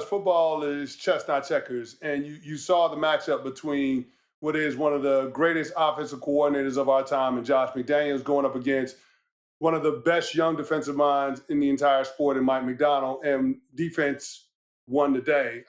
Football is chess, not checkers. And you saw the matchup between what is one of the greatest offensive coordinators of our time and Josh McDaniels going up against one of the best young defensive minds in the entire sport in Mike McDonald. And defense won the day.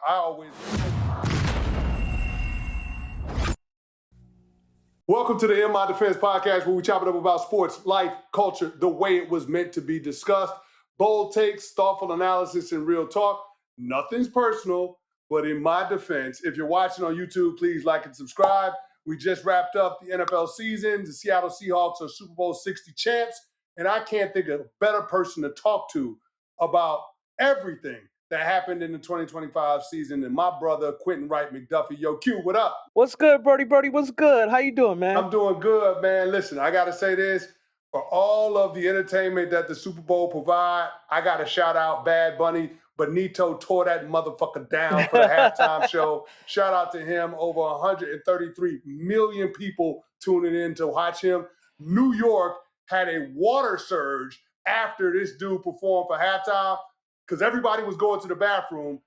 Welcome to the In My Defense podcast, where we chop it up about sports, life, culture, the way it was meant to be discussed. Bold takes, thoughtful analysis, and real talk. Nothing's personal, but in my defense, if you're watching on YouTube, please like and subscribe. We just wrapped up the NFL season. The Seattle Seahawks are Super Bowl 60 champs, and I can't think of a better person to talk to about everything that happened in the 2025 season than my brother, Quentin Wright McDuffie. Yo, Q, what up? What's good, Brody? What's good? How you doing, man? I'm doing good, man. Listen, I got to say this. For all of the entertainment that the Super Bowl provide, I got to shout out Bad Bunny. Benito tore that motherfucker down for the halftime show. Shout out to him. Over 133 million people tuning in to watch him. New York had a water surge after this dude performed for halftime because everybody was going to the bathroom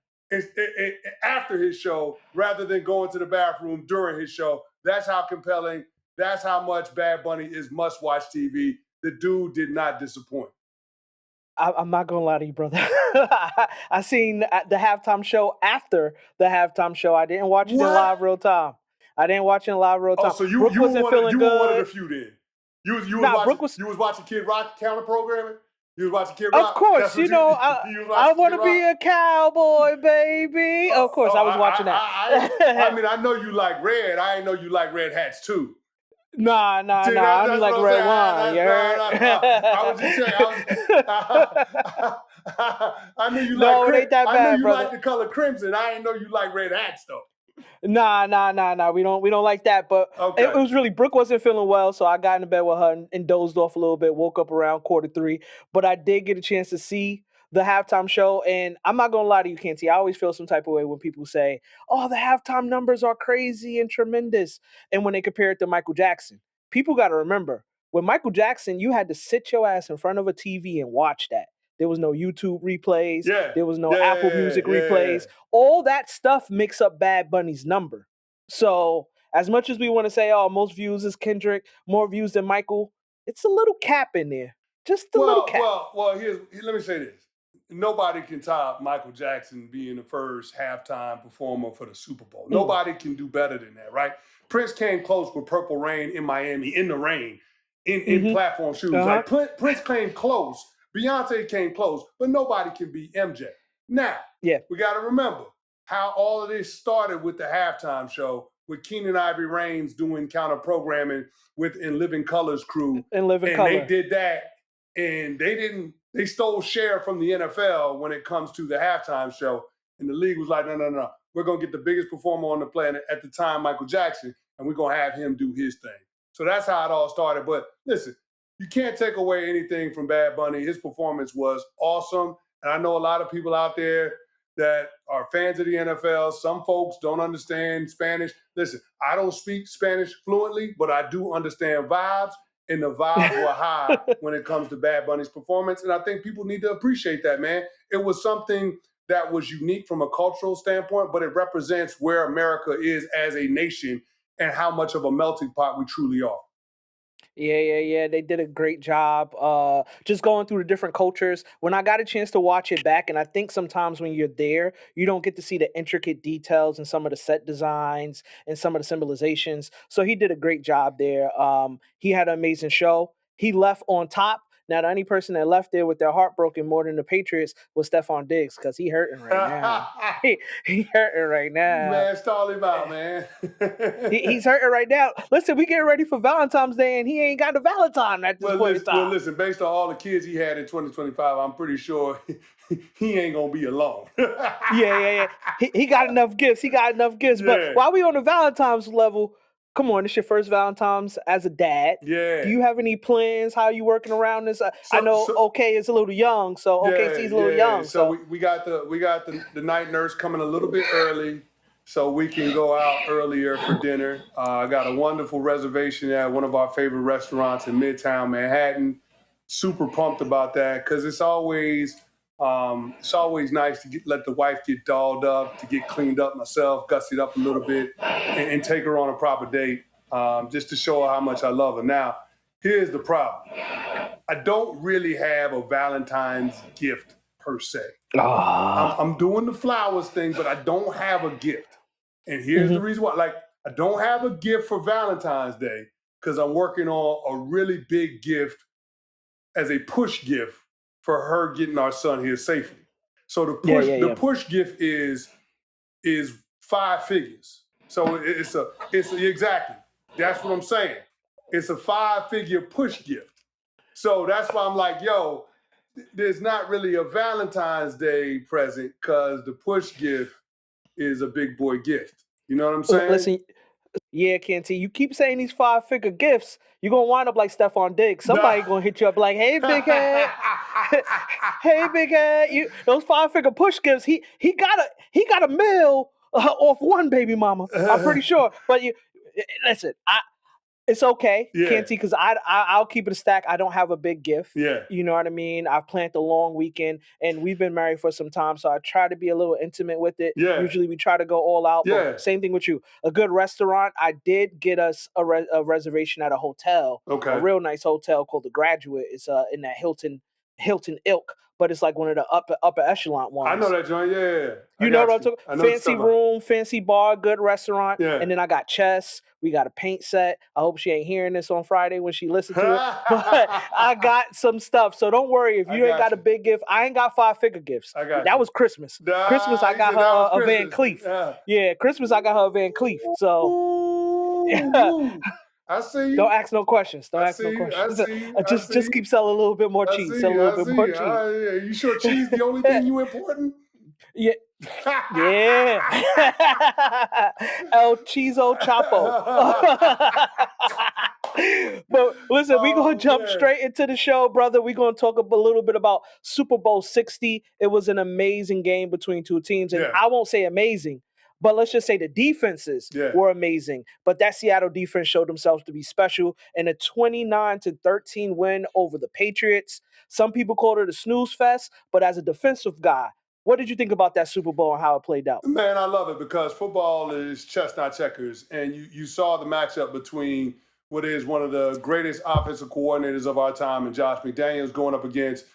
after his show rather than going to the bathroom during his show. That's how compelling, that's how much Bad Bunny is must-watch TV. The dude did not disappoint. I'm not going to lie to you, brother. I seen the halftime show after the halftime show. I didn't watch it in live real time. Oh, so you were one of the few then. You was watching Kid Rock counter programming? You was watching Kid Rock? Of course, I want to be a cowboy, baby. Of course, I was watching that. I mean, I know you like red. I didn't know you like red hats too. Nah. I only like red wine. I was just checking. I knew you like. No, it ain't that bad, I knew you brother. like the color crimson. I didn't know you like red hats though. Nah. We don't like that. But okay. It was really, Brooke wasn't feeling well, so I got into bed with her and dozed off a little bit. Woke up around 2:45. But I did get a chance to see the halftime show, and I'm not gonna lie to you, Canty. I always feel some type of way when people say, "Oh, the halftime numbers are crazy and tremendous," and when they compare it to Michael Jackson. People got to remember, with Michael Jackson, you had to sit your ass in front of a TV and watch that. There was no YouTube replays. There was no Apple Music replays. All that stuff makes up Bad Bunny's number. So as much as we want to say, "Oh, most views is Kendrick, more views than Michael," it's a little cap in there. Just a little cap. Well, let me say this. Nobody can top Michael Jackson being the first halftime performer for the Super Bowl. Nobody can do better than that, right? Prince came close with Purple Rain in Miami, in the rain, in platform shoes. Like Prince came close. Beyonce came close, but nobody can beat MJ. Now, we got to remember how all of this started with the halftime show with Keenan Ivory Reigns doing counter programming with In Living Color's crew. They did that, and they stole share from the NFL when it comes to the halftime show. And the league was like, no. We're going to get the biggest performer on the planet at the time, Michael Jackson, and we're going to have him do his thing. So that's how it all started. But listen, you can't take away anything from Bad Bunny. His performance was awesome. And I know a lot of people out there that are fans of the NFL. Some folks don't understand Spanish. Listen, I don't speak Spanish fluently, but I do understand vibes. And the vibes were high when it comes to Bad Bunny's performance. And I think people need to appreciate that, man. It was something that was unique from a cultural standpoint, but it represents where America is as a nation and how much of a melting pot we truly are. Yeah. They did a great job just going through the different cultures. When I got a chance to watch it back, and I think sometimes when you're there, you don't get to see the intricate details and some of the set designs and some of the symbolizations. So he did a great job there. He had an amazing show. He left on top. Now, the only person that left there with their heart broken more than the Patriots was Stefon Diggs, because he hurting right now. he hurting right now. Man, stall him out, man. He's hurting right now. Listen, we getting ready for Valentine's Day, and he ain't got a Valentine at this point in time. Well, listen, based on all the kids he had in 2025, I'm pretty sure he ain't going to be alone. Yeah. He got enough gifts. But while we on the Valentine's level, come on, it's your first Valentine's as a dad. Yeah. Do you have any plans? How are you working around this? I know OK is a little young, so OKC's a little young. So we got the night nurse coming a little bit early, so we can go out earlier for dinner. I got a wonderful reservation at one of our favorite restaurants in Midtown Manhattan. Super pumped about that because it's always It's always nice to let the wife get dolled up, to get cleaned up myself, gussied up a little bit, and take her on a proper date, just to show her how much I love her. Now, here's the problem. I don't really have a Valentine's gift per se. I'm doing the flowers thing, but I don't have a gift. And here's the reason why. Like, I don't have a gift for Valentine's Day because I'm working on a really big gift as a push gift for her getting our son here safely. So the push gift is 5 figures. So it's exactly. That's what I'm saying. It's a 5-figure push gift. So that's why I'm like, yo, there's not really a Valentine's Day present because the push gift is a big boy gift. You know what I'm saying? Listen, yeah, Canty, you keep saying these 5-figure gifts, you're going to wind up like Stefon Diggs. Somebody going to hit you up like, hey, big head. Hey, big head. Those 5-figure push gifts, he got a meal off one baby mama. I'm pretty sure. But listen, it's okay, Canty, because I'll keep it a stack. I don't have a big gift. Yeah. You know what I mean? I've planned a long weekend, and we've been married for some time, so I try to be a little intimate with it. Yeah. Usually we try to go all out, but same thing with you. A good restaurant. I did get us a reservation at a hotel, a real nice hotel called The Graduate. It's in that Hilton ilk, but it's like one of the upper echelon ones. I know that joint, yeah. You know what I'm talking about? Fancy room, fancy bar, good restaurant. Yeah. And then I got chess. We got a paint set. I hope she ain't hearing this on Friday when she listens to it. But I got some stuff. So don't worry. If you ain't got a big gift, I ain't got 5-figure gifts. That was Christmas. Christmas, I got her a Van Cleef. Yeah, Christmas, I got her a Van Cleef. So, I see you. Don't ask no questions. I see you. Just keep selling a little bit more cheese. Sell a little bit more cheese. You sure cheese the only thing you important? Yeah. Yeah. El Chizo Chapo. But listen, we're going to jump straight into the show, brother. We're going to talk a little bit about Super Bowl 60. It was an amazing game between two teams. And I won't say amazing, but let's just say the defenses were amazing. But that Seattle defense showed themselves to be special in a 29-13 win over the Patriots. Some people called it a snooze fest, but as a defensive guy, what did you think about that Super Bowl and how it played out? Man, I love it because football is chess, not checkers. And you saw the matchup between what is one of the greatest offensive coordinators of our time and Josh McDaniels going up against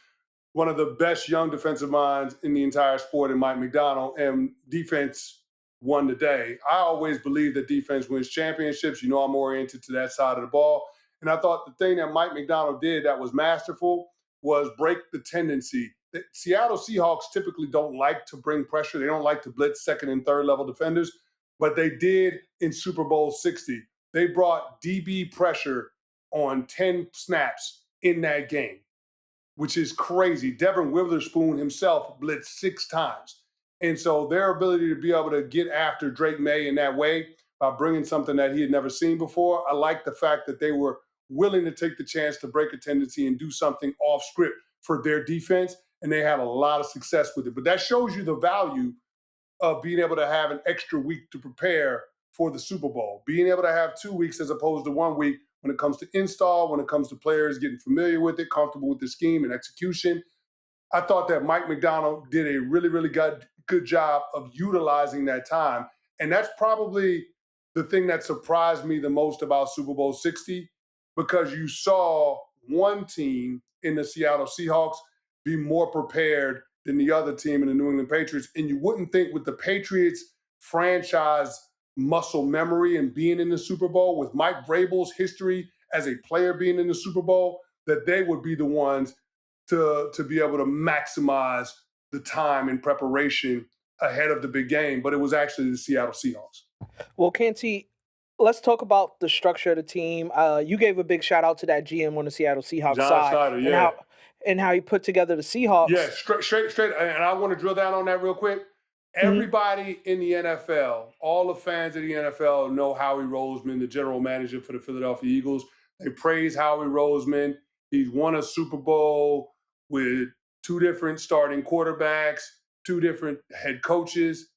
one of the best young defensive minds in the entire sport in Mike McDonald. And defense won the day. I always believe that defense wins championships. You know, I'm oriented to that side of the ball. And I thought the thing that Mike McDonald did that was masterful was break the tendency. The Seattle Seahawks typically don't like to bring pressure. They don't like to blitz second and third level defenders, but they did in Super Bowl 60. They brought DB pressure on 10 snaps in that game, which is crazy. Devin Witherspoon himself blitzed 6 times. And so their ability to be able to get after Drake May in that way by bringing something that he had never seen before, I like the fact that they were willing to take the chance to break a tendency and do something off script for their defense, and they had a lot of success with it. But that shows you the value of being able to have an extra week to prepare for the Super Bowl, being able to have 2 weeks as opposed to 1 week when it comes to install, when it comes to players getting familiar with it, comfortable with the scheme and execution. I thought that Mike McDonald did a really, really good job of utilizing that time. And that's probably the thing that surprised me the most about Super Bowl 60, because you saw one team in the Seattle Seahawks be more prepared than the other team in the New England Patriots. And you wouldn't think with the Patriots franchise muscle memory and being in the Super Bowl, with Mike Vrabel's history as a player being in the Super Bowl, that they would be the ones to be able to maximize the time and preparation ahead of the big game. But it was actually the Seattle Seahawks. Well, Canty, let's talk about the structure of the team. You gave a big shout out to that GM on the Seattle Seahawks side. Schneider, and how he put together the Seahawks. Yeah, straight. And I want to drill down on that real quick. Everybody in the NFL, all the fans of the NFL know Howie Roseman, the general manager for the Philadelphia Eagles. They praise Howie Roseman. He's won a Super Bowl with 2 different starting quarterbacks, 2 different head coaches.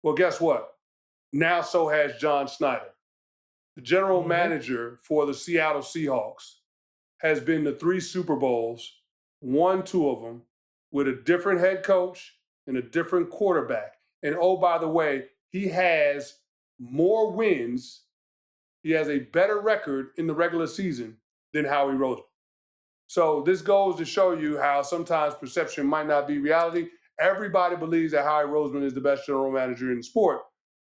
Well, guess what? Now so has John Schneider. The general manager for the Seattle Seahawks has been to 3 Super Bowls, won 2 of them, with a different head coach and a different quarterback. And oh, by the way, he has more wins. He has a better record in the regular season than Howie Roseman. So this goes to show you how sometimes perception might not be reality. Everybody believes that Howie Roseman is the best general manager in the sport.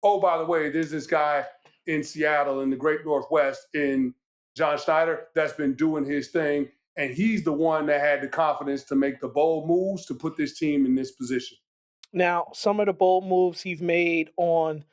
Oh, by the way, there's this guy in Seattle in the Great Northwest in John Schneider that's been doing his thing. And he's the one that had the confidence to make the bold moves to put this team in this position. Now, some of the bold moves he's made on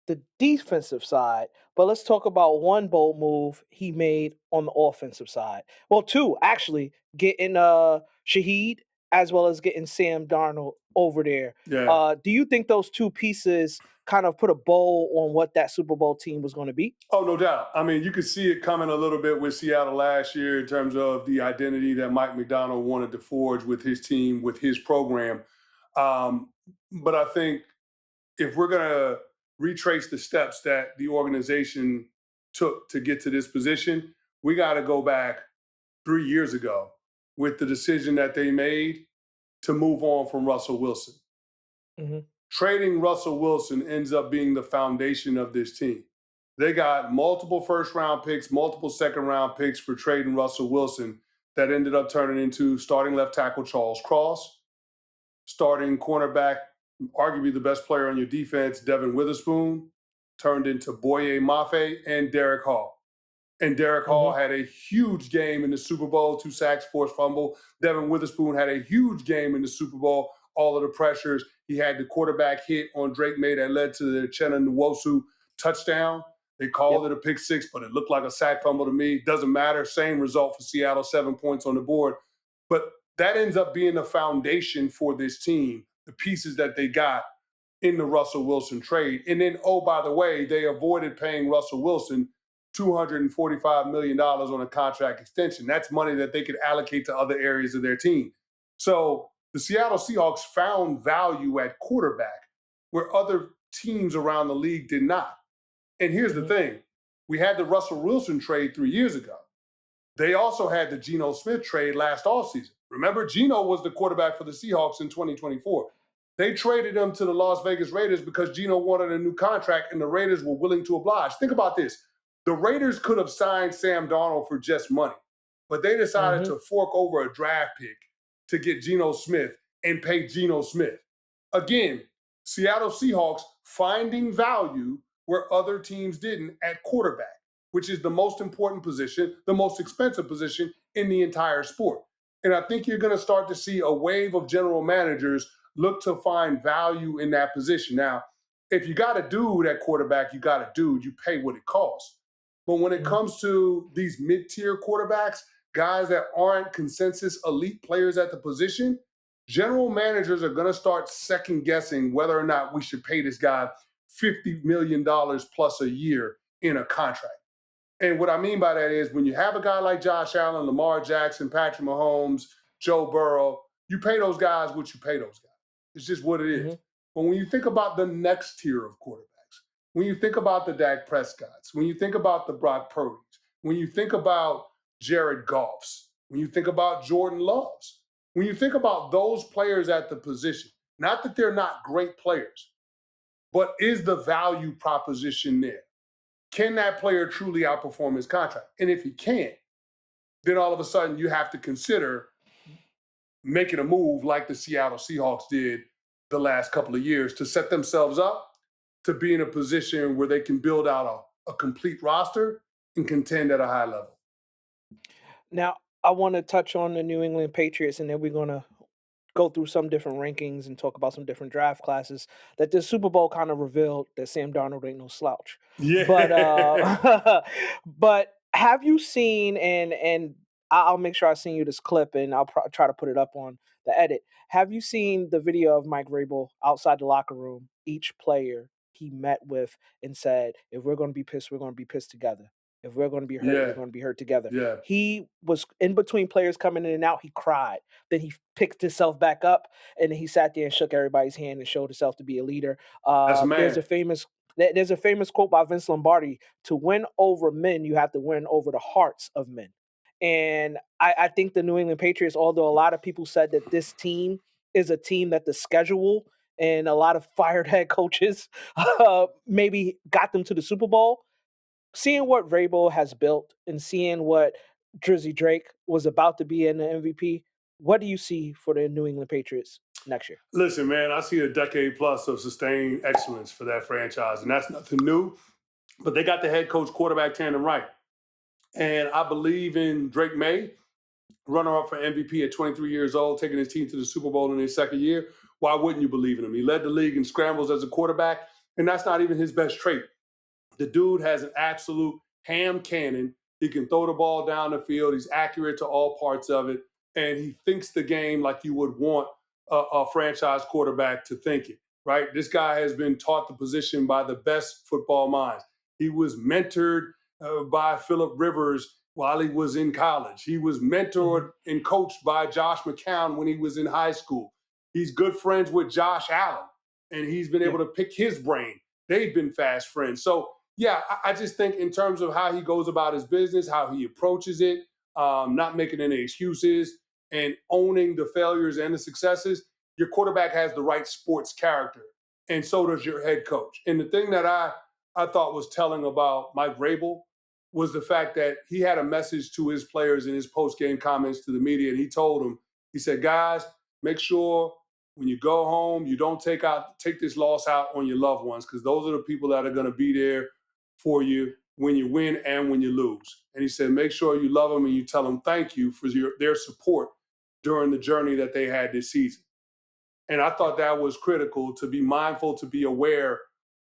the defensive side, but let's talk about one bold move he made on the offensive side. Well, two actually, getting Shaheed as well as getting Sam Darnold over there. Yeah. Do you think those two pieces kind of put a bow on what that Super Bowl team was going to be? Oh, no doubt. I mean, you could see it coming a little bit with Seattle last year in terms of the identity that Mike McDonald wanted to forge with his team, with his program. But I think if we're going to retrace the steps that the organization took to get to this position, we got to go back 3 years ago with the decision that they made to move on from Russell Wilson. Mm-hmm. Trading Russell Wilson ends up being the foundation of this team. They got multiple first-round picks, multiple second-round picks for trading Russell Wilson that ended up turning into starting left tackle Charles Cross, starting cornerback, arguably the best player on your defense, Devin Witherspoon, turned into Boye Mafe and Derek Hall. And Derek Hall had a huge game in the Super Bowl, 2 sacks, forced fumble. Devin Witherspoon had a huge game in the Super Bowl, all of the pressures. He had the quarterback hit on Drake May that led to the Uchenna Nwosu touchdown. They called it a pick six, but it looked like a sack fumble to me. Doesn't matter. Same result for Seattle, 7 points on the board. But that ends up being the foundation for this team, the pieces that they got in the Russell Wilson trade. And then, oh, by the way, they avoided paying Russell Wilson $245 million on a contract extension. That's money that they could allocate to other areas of their team. So the Seattle Seahawks found value at quarterback where other teams around the league did not. And here's the thing. We had the Russell Wilson trade 3 years ago. They also had the Geno Smith trade last offseason. Remember, Geno was the quarterback for the Seahawks in 2024. They traded him to the Las Vegas Raiders because Geno wanted a new contract and the Raiders were willing to oblige. Think about this. The Raiders could have signed Sam Darnold for just money, but they decided to fork over a draft pick to get Geno Smith and pay Geno Smith. Again, Seattle Seahawks finding value where other teams didn't at quarterback, which is the most important position, the most expensive position in the entire sport. And I think you're going to start to see a wave of general managers look to find value in that position. Now, if you got a dude at quarterback, you got a dude, you pay what it costs. But when it comes to these mid-tier quarterbacks, guys that aren't consensus elite players at the position, general managers are going to start second-guessing whether or not we should pay this guy $50 million plus a year in a contract. And what I mean by that is when you have a guy like Josh Allen, Lamar Jackson, Patrick Mahomes, Joe Burrow, you pay those guys what you pay those guys. It's just what it is. But when you think about the next tier of quarterbacks, when you think about the Dak Prescotts, when you think about the Brock Purdy's, when you think about Jared Goff's, when you think about Jordan Love's, when you think about those players at the position, not that they're not great players, but is the value proposition there? Can that player truly outperform his contract? And if he can't, then all of a sudden you have to consider making a move like the Seattle Seahawks did the last couple of years to set themselves up to be in a position where they can build out a complete roster and contend at a high level. Now, I want to touch on the New England Patriots, and then we're going to go through some different rankings and talk about some different draft classes. That the Super Bowl kind of revealed that Sam Darnold ain't no slouch. Yeah. But have you seen, and I'll make sure I send you this clip, and I'll try to put it up on the edit. Have you seen the video of Mike Vrabel outside the locker room, each player he met with and said, if we're going to be pissed, we're going to be pissed together. If we're going to be hurt, we're going to be hurt together. Yeah. He was in between players coming in and out. He cried. Then he picked himself back up, and then he sat there and shook everybody's hand and showed himself to be a leader. That's a man. There's a famous quote by Vince Lombardi: "To win over men, you have to win over the hearts of men." And I think the New England Patriots, although a lot of people said that this team is a team that the schedule and a lot of fired head coaches maybe got them to the Super Bowl, seeing what Vrabel has built and seeing what Drizzy Drake was about to be in the MVP, what do you see for the New England Patriots next year? Listen, man, I see a decade plus of sustained excellence for that franchise, and that's nothing new. But they got the head coach quarterback tandem right. And I believe in Drake May, runner up for MVP at 23 years old, taking his team to the Super Bowl in his second year. Why wouldn't you believe in him? He led the league in scrambles as a quarterback, and that's not even his best trait. The dude has an absolute ham cannon. He can throw the ball down the field. He's accurate to all parts of it, and he thinks the game like you would want a franchise quarterback to think it, right? This guy has been taught the position by the best football minds. He was mentored by Phillip Rivers while he was in college. He was mentored and coached by Josh McCown when he was in high school. He's good friends with Josh Allen, and he's been able to pick his brain. They've been fast friends. So, yeah, I just think in terms of how he goes about his business, how he approaches it, not making any excuses and owning the failures and the successes, your quarterback has the right sports character, and so does your head coach. And the thing that I thought was telling about Mike Vrabel was the fact that he had a message to his players in his post-game comments to the media, and he told them, he said, guys, make sure when you go home, you don't take this loss out on your loved ones, because those are the people that are going to be there for you when you win and when you lose. And he said, make sure you love them and you tell them thank you for their support during the journey that they had this season. And I thought that was critical, to be mindful, to be aware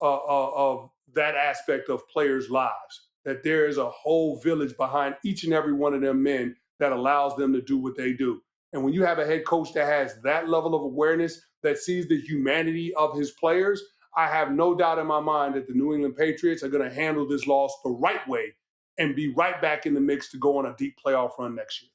of that aspect of players' lives, that there is a whole village behind each and every one of them men that allows them to do what they do. And when you have a head coach that has that level of awareness, that sees the humanity of his players, I have no doubt in my mind that the New England Patriots are going to handle this loss the right way and be right back in the mix to go on a deep playoff run next year.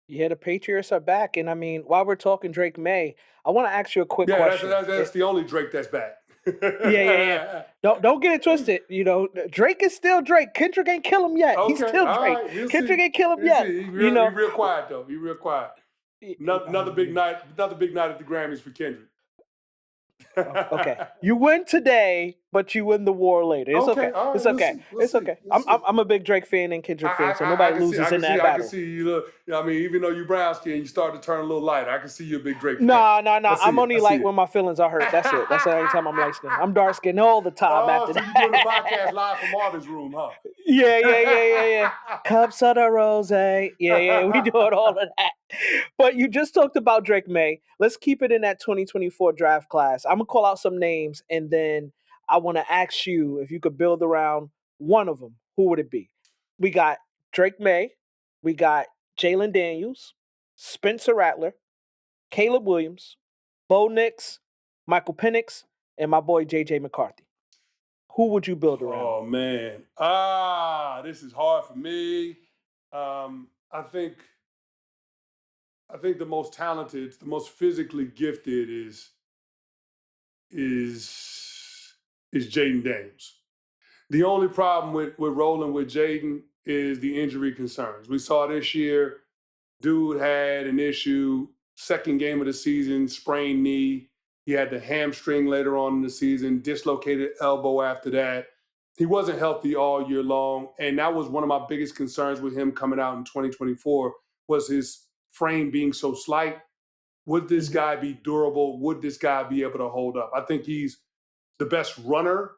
Yeah, the Patriots are back. And I mean, while we're talking Drake May, I want to ask you a quick Yeah, question. that's the only Drake that's back. Yeah. Don't get it twisted. You know, Drake is still Drake. Kendrick ain't kill him yet. He's Okay, still all Drake. right. We'll Kendrick see. ain't kill him We'll yet. see. He You know, real quiet though. He real quiet. Another big night. Another big night at the Grammys for Kendrick. Okay, you win today, but you win the war later. It's okay. All right, It's okay. It's okay. I'm a big Drake fan and Kendrick fan, so nobody loses in that I battle. can see you. Look, I mean, even though you brown skin, you start to turn a little lighter. I can see you a big Drake fan. No. I'm only light when my feelings are hurt. That's it. That's the only time I'm light skinned. I'm dark skinned all the time after so that. you doing the podcast live from Marvin's room, huh? Yeah. Cups of the rose. Yeah. We doing all of that. But you just talked about Drake May. Let's keep it in that 2024 draft class. I'm gonna call out some names, and then I want to ask you if you could build around one of them. Who would it be? We got Drake May. We got Jayden Daniels, Spencer Rattler, Caleb Williams, Bo Nix, Michael Penix, and my boy JJ McCarthy. Who would you build around? Oh man, this is hard for me. I think the most talented, the most physically gifted is Jayden Daniels. The only problem with rolling with Jayden is the injury concerns. We saw this year, dude had an issue, second game of the season, sprained knee. He had the hamstring later on in the season, dislocated elbow after that. He wasn't healthy all year long, and that was one of my biggest concerns with him coming out in 2024 was his frame being so slight. Would this guy be durable? Would this guy be able to hold up? I think he's the best runner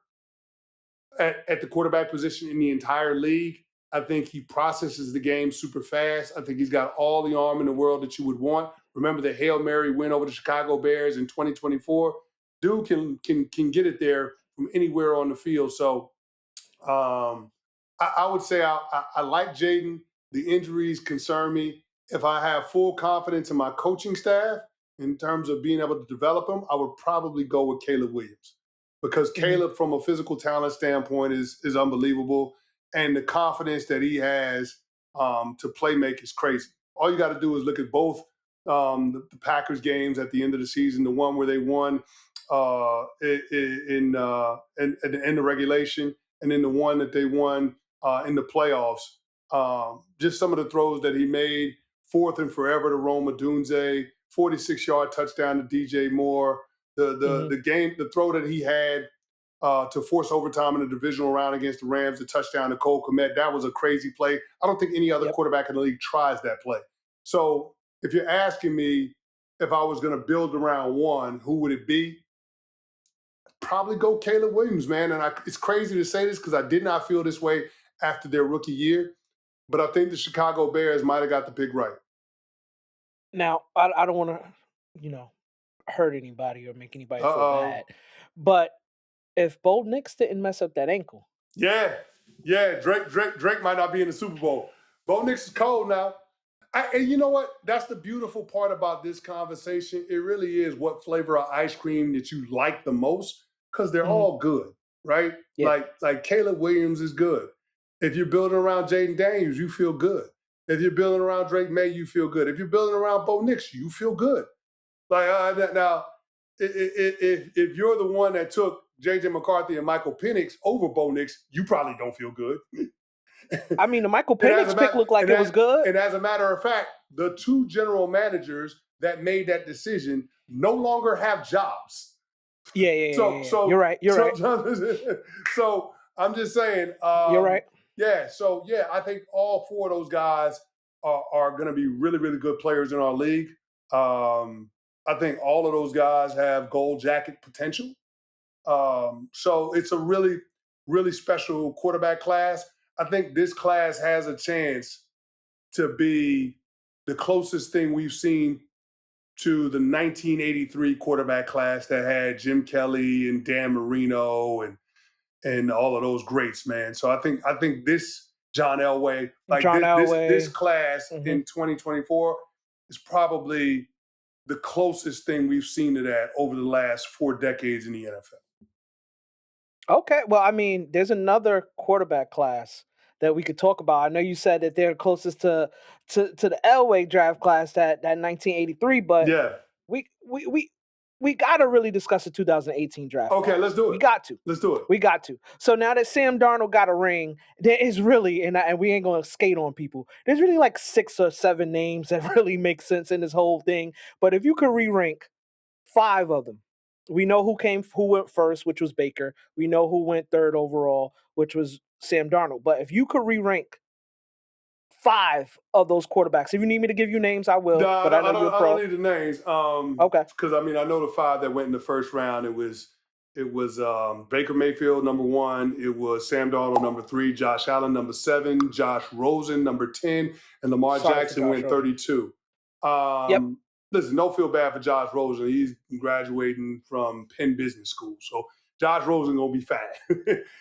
at the quarterback position in the entire league. I think he processes the game super fast. I think he's got all the arm in the world that you would want. Remember the Hail Mary win over the Chicago Bears in 2024? Dude can get it there from anywhere on the field. So I would say I like Jayden. The injuries concern me. If I have full confidence in my coaching staff in terms of being able to develop them, I would probably go with Caleb Williams, because Caleb, from a physical talent standpoint, is unbelievable, and the confidence that he has to play make is crazy. All you got to do is look at both the Packers games at the end of the season, the one where they won in the regulation, and then the one that they won in the playoffs. Just some of the throws that he made, 4th and forever to Rome Odunze, 46-yard touchdown to DJ Moore, the throw that he had to force overtime in the divisional round against the Rams, the touchdown to Cole Kmet. That was a crazy play. I don't think any other quarterback in the league tries that play. So if you're asking me if I was going to build around one, who would it be? Probably go Caleb Williams, man. And it's crazy to say this because I did not feel this way after their rookie year, but I think the Chicago Bears might have got the pick right. Now, I don't want to, hurt anybody or make anybody feel bad, but if Bo Nix didn't mess up that ankle. Yeah. Drake might not be in the Super Bowl. Bo Nix is cold now. And you know what? That's the beautiful part about this conversation. It really is what flavor of ice cream that you like the most because they're all good, right? Yeah. Like Caleb Williams is good. If you're building around Jayden Daniels, you feel good. If you're building around Drake May, you feel good. If you're building around Bo Nix, you feel good. Like now, if you're the one that took J.J. McCarthy and Michael Penix over Bo Nix, you probably don't feel good. I mean, the Michael Penix pick looked like it was good. And as a matter of fact, the 2 general managers that made that decision no longer have jobs. Yeah. So you're right. So I'm just saying. You're right. Yeah. So yeah, I think all 4 of those guys are going to be really, really good players in our league. I think all of those guys have gold jacket potential. So it's a really, really special quarterback class. I think this class has a chance to be the closest thing we've seen to the 1983 quarterback class that had Jim Kelly and Dan Marino and all of those greats, man. So I think this John Elway, this class in 2024 is probably the closest thing we've seen to that over the last 4 decades in the NFL. Okay. Well, I mean, there's another quarterback class that we could talk about. I know you said that they're closest to the Elway draft class, that 1983, but yeah, we got to really discuss the 2018 draft. Okay, class. let's do it. We got to. Let's do it. We got to. So now that Sam Darnold got a ring, there is really, and we ain't going to skate on people, there's really like 6 or 7 names that really make sense in this whole thing. But if you could re-rank 5 of them, we know who went first, which was Baker. We know who went 3rd overall, which was Sam Darnold. But if you could re-rank 5 of those quarterbacks, if you need me to give you names, I will. No, but I know you're pro. I don't need the names. Okay. Because I mean, I know the 5 that went in the first round. It was Baker Mayfield number 1. It was Sam Darnold number 3. Josh Allen number 7. Josh Rosen number 10, and Lamar Jackson went 32. Yep. Listen, don't feel bad for Josh Rosen. He's graduating from Penn Business School, so Josh Rosen gonna be fine.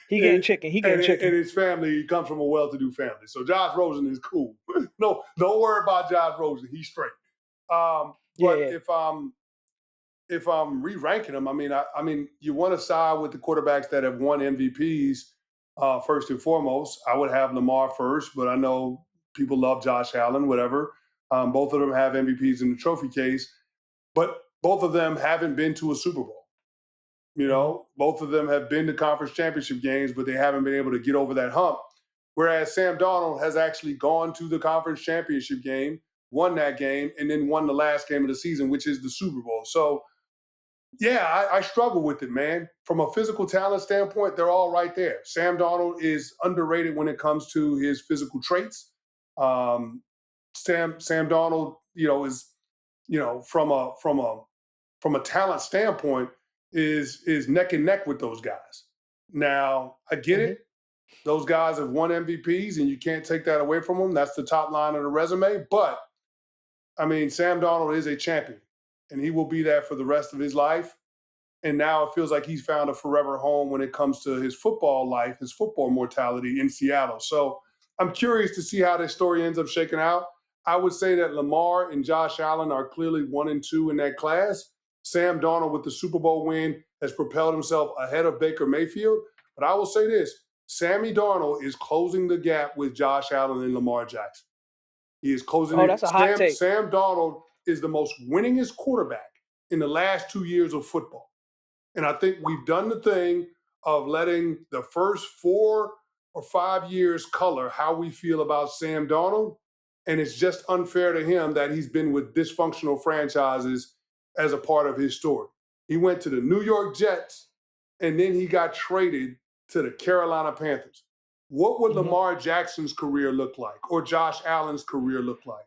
He getting chicken. And his family comes from a well-to-do family, so Josh Rosen is cool. No, don't worry about Josh Rosen. He's straight. If I'm re-ranking them, I mean, you want to side with the quarterbacks that have won MVPs first and foremost. I would have Lamar first, but I know people love Josh Allen, whatever. Both of them have MVPs in the trophy case, but both of them haven't been to a Super Bowl. Both of them have been to conference championship games, but they haven't been able to get over that hump. Whereas Sam Darnold has actually gone to the conference championship game, won that game, and then won the last game of the season, which is the Super Bowl. So, yeah, I struggle with it, man. From a physical talent standpoint, they're all right there. Sam Darnold is underrated when it comes to his physical traits. Sam Darnold, is, from a talent standpoint, is neck and neck with those guys. Now, I get it. Those guys have won MVPs, and you can't take that away from them. That's the top line of the resume. But, I mean, Sam Darnold is a champion, and he will be that for the rest of his life. And now it feels like he's found a forever home when it comes to his football life, his football mortality in Seattle. So I'm curious to see how this story ends up shaking out. I would say that Lamar and Josh Allen are clearly 1 and 2 in that class. Sam Darnold with the Super Bowl win has propelled himself ahead of Baker Mayfield. But I will say this, Sammy Darnold is closing the gap with Josh Allen and Lamar Jackson. He is closing it. That's a hot take. Sam Darnold is the most winningest quarterback in the last 2 years of football. And I think we've done the thing of letting the first 4 or 5 years color how we feel about Sam Darnold. And it's just unfair to him that he's been with dysfunctional franchises as a part of his story. He went to the New York Jets, and then he got traded to the Carolina Panthers. What would Lamar Jackson's career look like, or Josh Allen's career look like,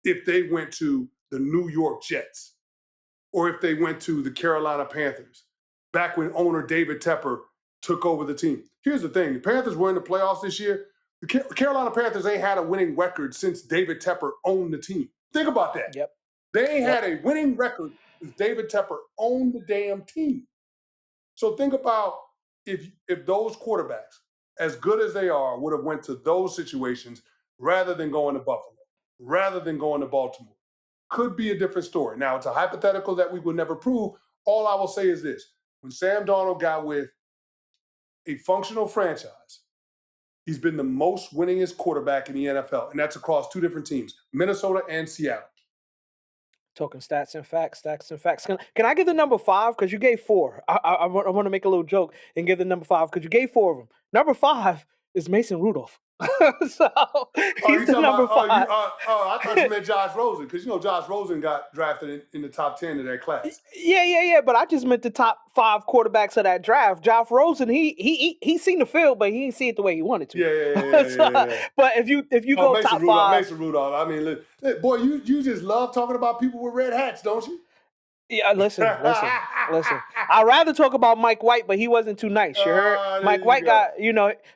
if they went to the New York Jets, or if they went to the Carolina Panthers, back when owner David Tepper took over the team? Here's the thing. The Panthers were in the playoffs this year. The Carolina Panthers ain't had a winning record since David Tepper owned the team. Think about that. Yep. They ain't had a winning record since David Tepper owned the damn team. So think about if those quarterbacks, as good as they are, would have went to those situations rather than going to Buffalo, rather than going to Baltimore. Could be a different story. Now, it's a hypothetical that we will never prove. All I will say is this. When Sam Darnold got with a functional franchise, he's been the most winningest quarterback in the NFL, and that's across two different teams, Minnesota and Seattle. Talking stats and facts. Can I give the number 5? Because you gave 4. I want to make a little joke and give the number 5 because you gave 4 of them. Number 5 is Mason Rudolph. So he's the number 5. I thought you meant Josh Rosen, because Josh Rosen got drafted in the top 10 of that class. Yeah. But I just meant the top 5 quarterbacks of that draft. Josh Rosen, he seen the field, but he didn't see it the way he wanted to. Yeah. But if you go top 5, Mason Rudolph. I mean, boy, you just love talking about people with red hats, don't you? Yeah, listen. I'd rather talk about Mike White, but he wasn't too nice. You heard? Mike White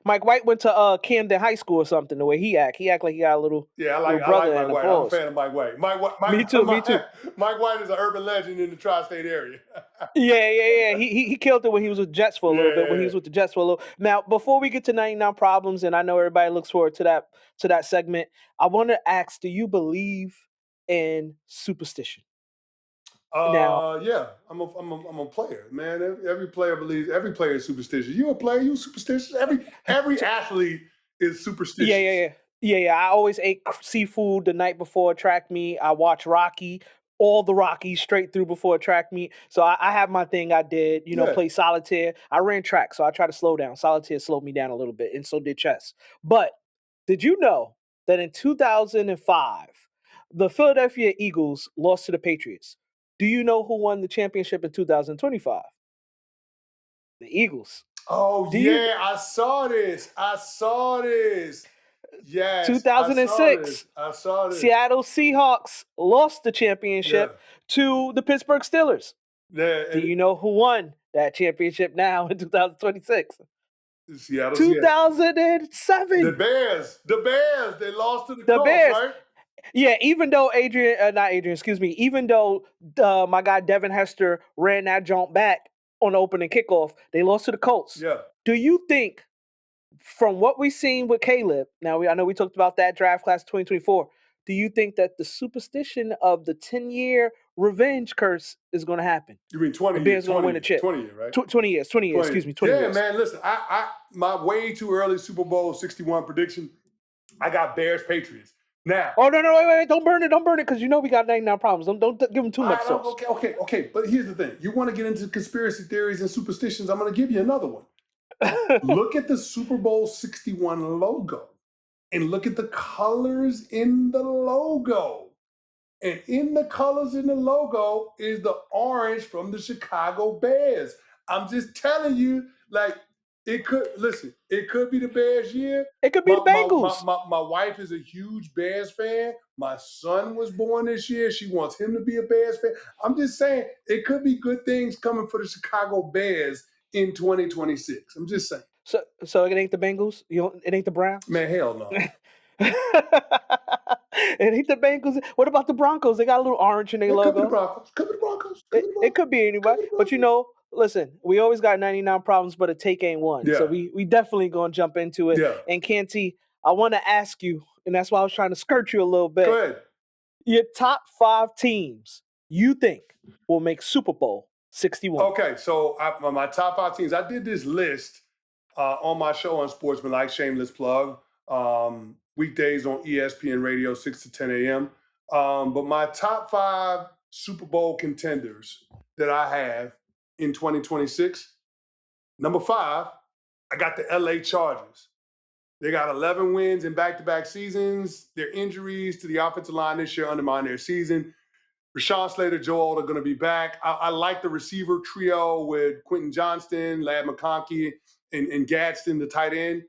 Mike White went to Camden High School or something. The way he act like he got a little brother Mike in the White. pause. I'm a fan of Mike White. Me too. Mike White is an urban legend in the tri-state area. Yeah. He killed it when he was with Jets for a little bit. When he was with the Jets for a little. Now, before we get to 99 problems, and I know everybody looks forward to that segment, I want to ask: do you believe in superstition? Yeah, I'm a player, man. Every player is superstitious. You a player, you superstitious. Every athlete is superstitious. Yeah. I always ate seafood the night before a track meet. I watched Rocky, all the Rockies straight through before a track meet. So I have my thing I did, play solitaire. I ran track, so I try to slow down. Solitaire slowed me down a little bit, and so did chess. But did you know that in 2005, the Philadelphia Eagles lost to the Patriots? Do you know who won the championship in 2025? The Eagles. Oh, I saw this. Yes. 2006. I saw this. Seattle Seahawks lost the championship to the Pittsburgh Steelers. Yeah. Do you know who won that championship now in 2026? Seattle. 2007. The Bears. They lost to the Colts, Bears. right? Yeah, even though even though my guy Devin Hester ran that jump back on the opening kickoff, they lost to the Colts. Yeah. Do you think, from what we've seen with Caleb, I know we talked about that draft class 2024, do you think that the superstition of the 10-year revenge curse is going to happen? You mean 20 years? The Bears going to win a chip. 20 years, right? 20 years. 20 years. Yeah, man, listen, my way too early Super Bowl 61 prediction, I got Bears Patriots. Now. Oh, no, wait, don't burn it, because we got 99 problems. Don't give them too much sauce. Okay, but here's the thing. You want to get into conspiracy theories and superstitions, I'm going to give you another one. Look at the Super Bowl 61 logo, and look at the colors in the logo. And in the colors in the logo is the orange from the Chicago Bears. I'm just telling you, it could be the Bears year. It could be the Bengals. My wife is a huge Bears fan. My son was born this year. She wants him to be a Bears fan. I'm just saying, it could be good things coming for the Chicago Bears in 2026. I'm just saying. So it ain't the Bengals? It ain't the Browns? Man, hell no. It ain't the Bengals. What about the Broncos? They got a little orange in their logo. Could be the Broncos. It could be anybody. But listen, we always got 99 problems, but a take ain't one. Yeah. So we definitely going to jump into it. Yeah. And Canty, I want to ask you, and that's why I was trying to skirt you a little bit. Go ahead. Your top 5 teams you think will make Super Bowl 61. Okay, so my top 5 teams, I did this list on my show on Sportsmanlike, shameless plug, weekdays on ESPN Radio, 6 to 10 a.m. But my top 5 Super Bowl contenders that I have in 2026, number 5, I got the LA Chargers. They got 11 wins in back-to-back seasons. Their injuries to the offensive line this year undermine their season. Rashawn Slater, Joe Alt are going to be back. I like the receiver trio with Quentin Johnston, Ladd McConkey, and Gadsden, the tight end.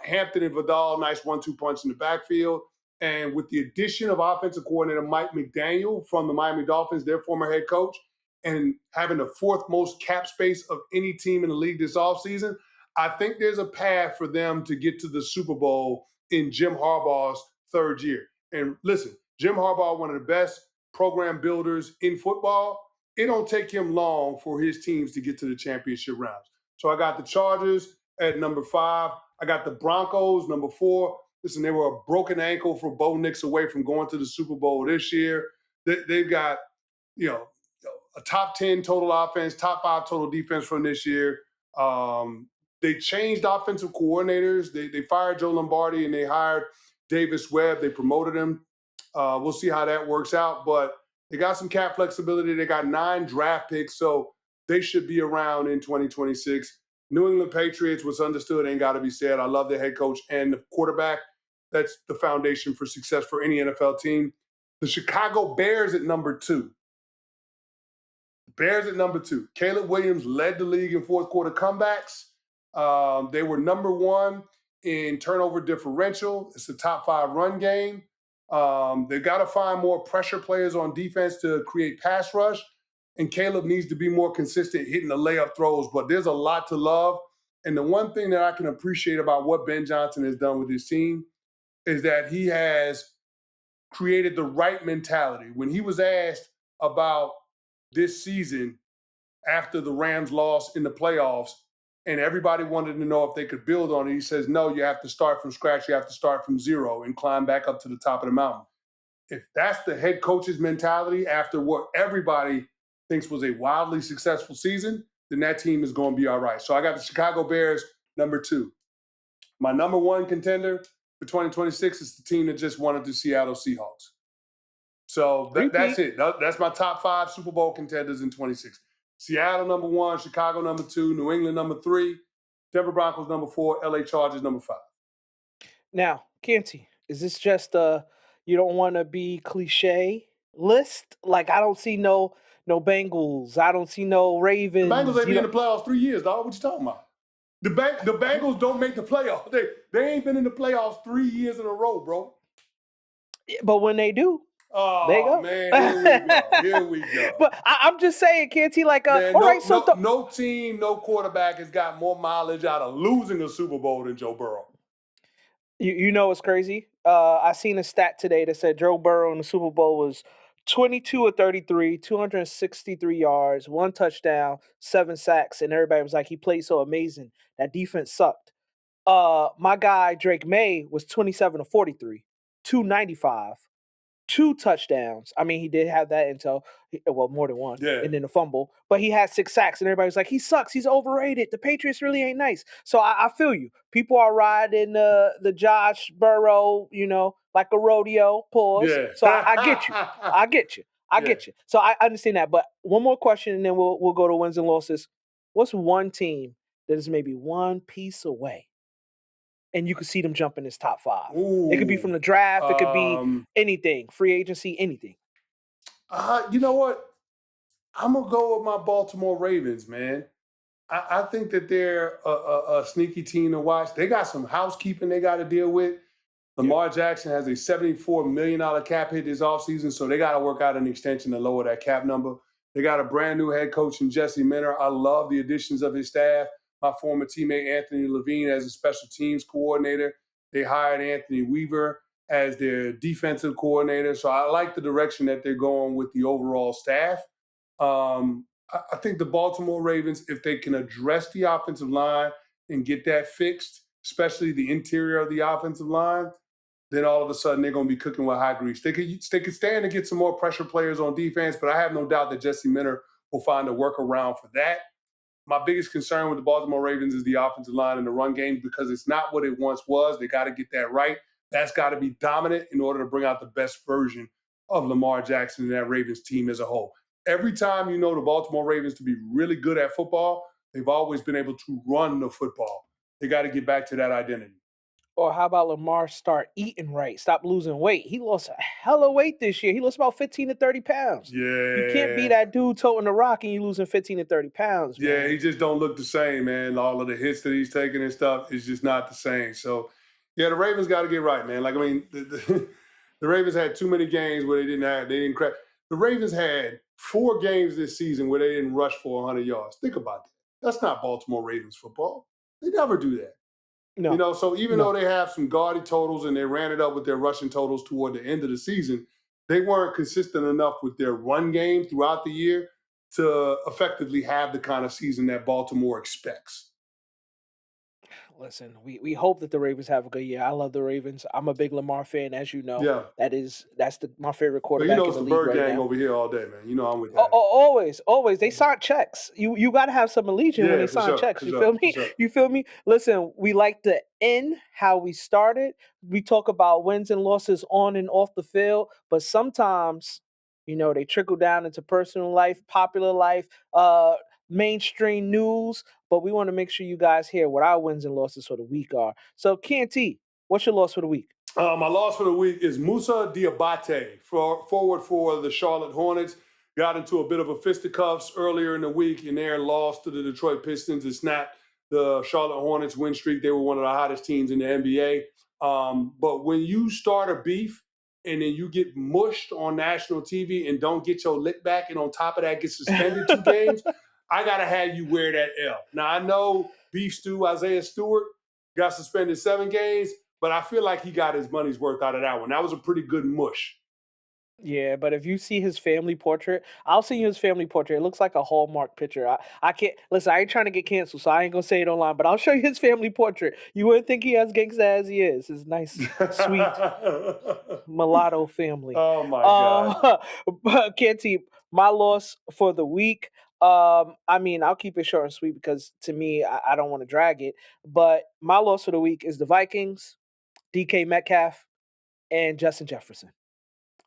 Hampton and Vidal, nice 1-2 punch in the backfield. And with the addition of offensive coordinator Mike McDaniel from the Miami Dolphins, their former head coach, and having the fourth most cap space of any team in the league this offseason, I think there's a path for them to get to the Super Bowl in Jim Harbaugh's third year. And listen, Jim Harbaugh, one of the best program builders in football. It don't take him long for his teams to get to the championship rounds. So I got the Chargers at number 5. I got the Broncos, number 4. Listen, they were a broken ankle for Bo Nix away from going to the Super Bowl this year. They've got, a top 10 total offense, top 5 total defense from this year. They changed offensive coordinators. They fired Joe Lombardi and they hired Davis Webb. They promoted him. We'll see how that works out, but they got some cap flexibility. They got 9 draft picks, so they should be around in 2026. New England Patriots, what's understood ain't got to be said. I love their head coach and the quarterback. That's the foundation for success for any NFL team. The Chicago Bears at number 2. Bears at number 2. Caleb Williams led the league in fourth quarter comebacks. They were number 1 in turnover differential. It's a top 5 run game. They've got to find more pressure players on defense to create pass rush. And Caleb needs to be more consistent hitting the layup throws. But there's a lot to love. And the one thing that I can appreciate about what Ben Johnson has done with his team is that he has created the right mentality. When he was asked about this season after the Rams lost in the playoffs, and everybody wanted to know if they could build on it, he says, no, you have to start from scratch. You have to start from zero and climb back up to the top of the mountain. If that's the head coach's mentality after what everybody thinks was a wildly successful season, then that team is going to be all right. So I got the Chicago Bears, number 2. My number 1 contender for 2026 is the team that just won the Seattle Seahawks. So that's it. That's my top 5 Super Bowl contenders in 26. Seattle, number 1, Chicago, number 2, New England, number 3, Denver Broncos, number 4, LA Chargers, number 5. Now, Canty, is this just you don't want to be cliche list? Like, I don't see no Bengals. I don't see no Ravens. The Bengals ain't been in the playoffs 3 years, dog. What you talking about? The Bengals don't make the playoffs. They ain't been in the playoffs 3 years in a row, bro. But when they do, there you go. Man, here we go. But I'm just saying, Canty, like, man, all right, so no team, no quarterback has got more mileage out of losing a Super Bowl than Joe Burrow. You know what's crazy? I seen a stat today that said Joe Burrow in the Super Bowl was 22 of 33, 263 yards, 1 touchdown, 7 sacks, and everybody was like, he played so amazing. That defense sucked. My guy Drake May was 27 of 43, 295, 2 touchdowns. I mean, he did have that until, more than 1, and then a fumble. But he had 6 sacks, and everybody's like, he sucks. He's overrated. The Patriots really ain't nice. So I feel you. People are riding the Josh Burrow, like a rodeo. Pause. Yeah. So I get you. I get you. So I understand that. But one more question, and then we'll go to wins and losses. What's one team that is maybe one piece away and you could see them jump in this top 5? Ooh, it could be from the draft. It could be anything, free agency, anything. You know what? I'm going to go with my Baltimore Ravens, man. I think that they're a sneaky team to watch. They got some housekeeping they got to deal with. Lamar Jackson has a $74 million cap hit this offseason, so they got to work out an extension to lower that cap number. They got a brand new head coach in Jesse Minter. I love the additions of his staff. My former teammate Anthony Levine as a special teams coordinator. They hired Anthony Weaver as their defensive coordinator. So I like the direction that they're going with the overall staff. I think the Baltimore Ravens, if they can address the offensive line and get that fixed, especially the interior of the offensive line, then all of a sudden they're going to be cooking with hot grease. They could stand to get some more pressure players on defense, but I have no doubt that Jesse Minter will find a workaround for that. My biggest concern with the Baltimore Ravens is the offensive line and the run game because it's not what it once was. They got to get that right. That's got to be dominant in order to bring out the best version of Lamar Jackson and that Ravens team as a whole. Every time you know the Baltimore Ravens to be really good at football, they've always been able to run the football. They got to get back to that identity. Or how about Lamar start eating right, stop losing weight? He lost a hell of weight this year. He lost about 15 to 30 pounds. You can't be Yeah. that dude toting the rock and you losing 15 to 30 pounds, Yeah, man. he just don't look the same, man. All of the hits that he's taking and stuff is just not the same. So, yeah, the Ravens got to get right, man. Like, I mean, the Ravens had too many games where they didn't crack. The Ravens had 4 games this season where they didn't rush for 100 yards. Think about that. That's not Baltimore Ravens football. They never do that. No, So even though no. they have some gaudy totals and they ran it up with their rushing totals toward the end of the season, they weren't consistent enough with their run game throughout the year to effectively have the kind of season that Baltimore expects. Listen, we hope that the Ravens have a good year. I love the Ravens. I'm a big Lamar fan, as you know. Yeah. That's my favorite But quarterback in it's the the league Bird right Gang now. over here all day, man. I'm with that. Always. They sign checks. You got to have some allegiance when Yeah, they for sign sure, checks. for You sure, feel for me? sure. You feel me? Listen, we like to end how we started. We talk about wins and losses on and off the field, but sometimes, they trickle down into personal life, popular life, mainstream news. But we want to make sure you guys hear what our wins and losses for the week are. So, Canty, what's your loss for the week? My loss for the week is Moussa Diabaté, forward for the Charlotte Hornets. Got into a bit of a fisticuffs earlier in the week and their loss to the Detroit Pistons and snapped the Charlotte Hornets win streak. They were one of the hottest teams in the NBA. But when you start a beef and then you get mushed on national TV and don't get your lick back, and on top of that get suspended 2 games, I got to have you wear that L. Now, I know Beef Stew Isaiah Stewart got suspended 7 games, but I feel like he got his money's worth out of that one. That was a pretty good mush. Yeah, but if you see his family portrait, I'll see his family portrait. It looks like a Hallmark picture. I can't listen. I ain't trying to get canceled, so I ain't gonna say it online. But I'll show you his family portrait. You wouldn't think he as gangsta as he is. His nice, sweet mulatto family. Oh my God. But Canty, my loss for the week. I mean, I'll keep it short and sweet because to me, I don't want to drag it. But my loss for the week is the Vikings, DK Metcalf, and Justin Jefferson,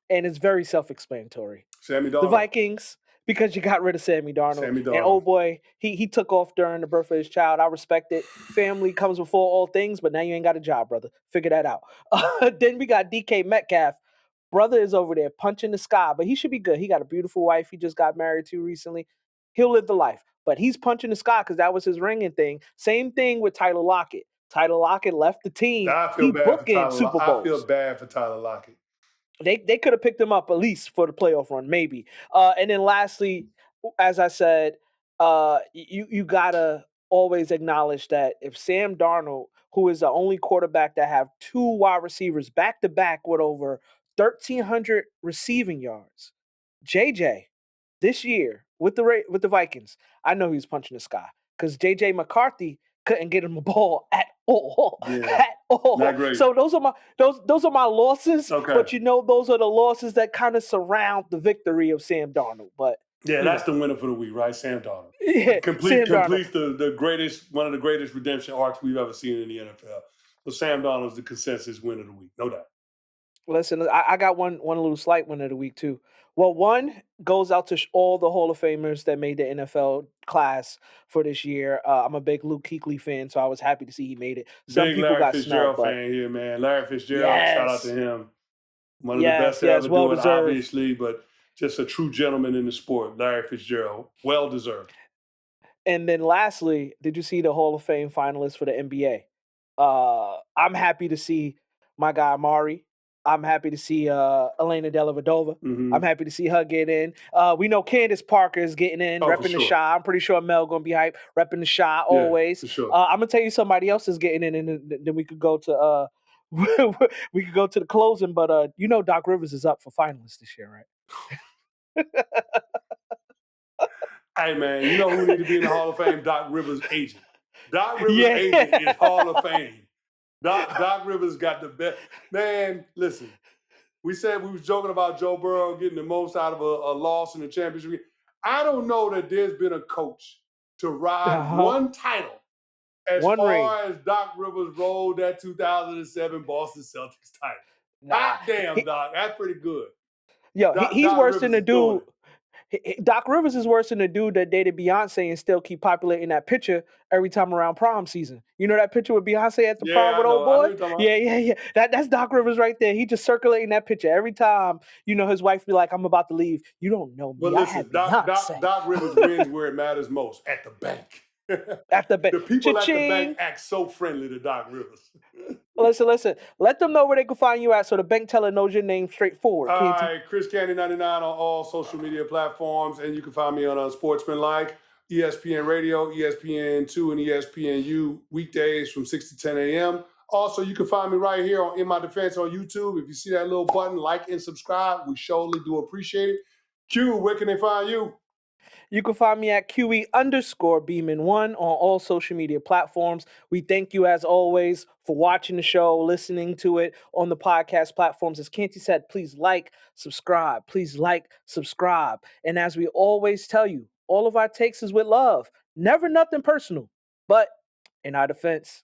and it's very self-explanatory. Sammy The Darnold. Vikings, because you got rid of Sammy Darnold. Sammy And Darnold. oh boy, he took off during the birth of his child. I respect it. Family comes before all things, but now you ain't got a job, brother. Figure that out. Then we got DK Metcalf. Brother is over there punching the sky, but he should be good. He got a beautiful wife he just got married to recently. He'll live the life. But he's punching the sky because that was his ringing thing. Same thing with Tyler Lockett. Tyler Lockett left the team. I feel He bad for bookend Tyler. Super I feel Bowls. bad for Tyler Lockett. They could have picked him up at least for the playoff run, maybe. And then lastly, as I said, you gotta always acknowledge that if Sam Darnold, who is the only quarterback that have 2 wide receivers back to back with over 1,300 receiving yards, JJ this year with the Vikings, I know he's punching the sky because JJ McCarthy couldn't get him a ball at all. Yeah. At all. Not great. So those are my losses. Okay. But those are the losses that kind of surround the victory of Sam Darnold. But yeah, that's the winner for the week, right? Sam Darnold. Yeah, Completes Darnold. the greatest, one of the greatest redemption arcs we've ever seen in the NFL. So Sam Darnold's the consensus winner of the week, no doubt. Listen, I got one little slight winner of the week too. Well, one goes out to all the Hall of Famers that made the NFL class for this year. I'm a big Luke Kuechly fan, so I was happy to see he made it. Some Big people Larry got Fitzgerald snubbed, but fan here, man. Larry Fitzgerald, shout out to him. One of the best to ever well do it, deserved. obviously, but just a true gentleman in the sport. Larry Fitzgerald, well deserved. And then lastly, did you see the Hall of Fame finalists for the NBA? I'm happy to see my guy Mari. I'm happy to see Elena Dellavedova. Mhm. I'm happy to see her get in. We know Candace Parker is getting in, Oh, for repping the sure. shot. I'm pretty sure Mel gonna be hyped, repping the shot always. for sure. I'm gonna tell you somebody else is getting in, and then we could go to we could go to the closing. But Doc Rivers is up for finalists this year, right? Hey, man, you know who need to be in the Hall of Fame? Doc Rivers' agent. Doc Rivers' agent is Hall of Fame. Doc Rivers got the best. Man, listen, we said we was joking about Joe Burrow getting the most out of a loss in the championship. I don't know that there's been a coach to ride one title as One ring. far as Doc Rivers rolled that 2007 Boston Celtics title. Nah, God damn, Doc, that's pretty good. Yo, he's Doc worse Rivers than the is doing dude. it. Doc Rivers is worse than the dude that dated Beyonce and still keep populating that picture every time around prom season. You know that picture with Beyonce at the prom Yeah, with I old know. I know boy? you're talking about. Yeah. That's Doc Rivers right there. He just circulating that picture every time. His wife be like, "I'm about to leave. You don't know But me. I had listen, Beyonce Doc Rivers wins where it matters most, at the bank. at the bank. The people at the bank Cha-ching. act so friendly to Doc Rivers. Listen. Let them know where they can find you at so the bank teller knows your name straightforward, All Canty. right, Chris Canty 99 on all social media platforms, and you can find me on Sportsmanlike, ESPN Radio, ESPN2, and ESPNU weekdays from 6 to 10 a.m. Also, you can find me right here on In My Defense on YouTube. If you see that little button, like and subscribe. We surely do appreciate it. Q, where can they find you? You can find me at QE_Beeman1 on all social media platforms. We thank you, as always, for watching the show, listening to it on the podcast platforms. As Canty said, please like, subscribe. Please like, subscribe. And as we always tell you, all of our takes is with love. Never nothing personal. But in our defense,